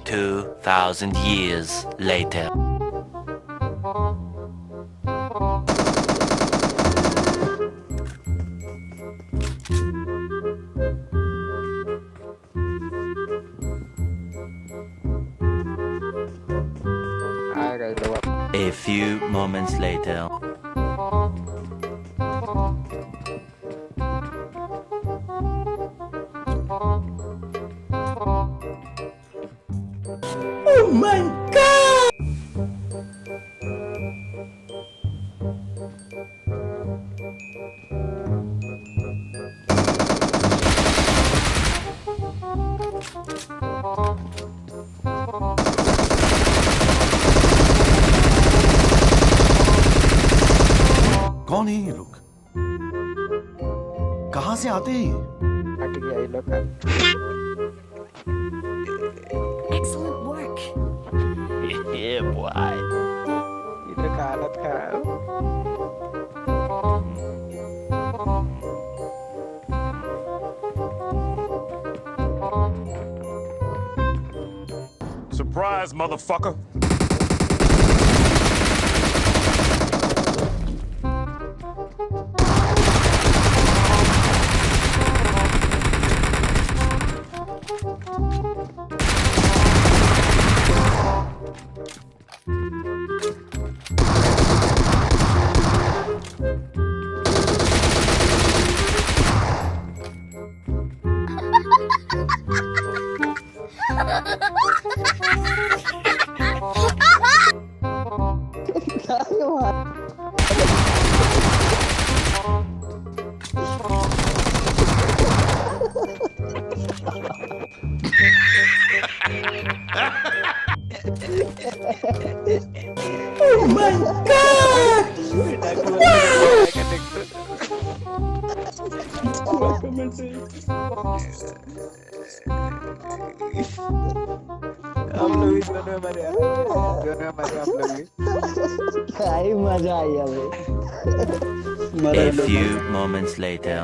2,000 years later. A few moments later. Oh my god! कौन है ये लोग? कहां से आते हैं? Excellent work. Yeah, boy. इधर का हालत खराब। Surprise, motherfucker! Oh my god! हम लोग इस दोनों हमारे हम लोग क्या ही मजा आया भाई। A few moments later.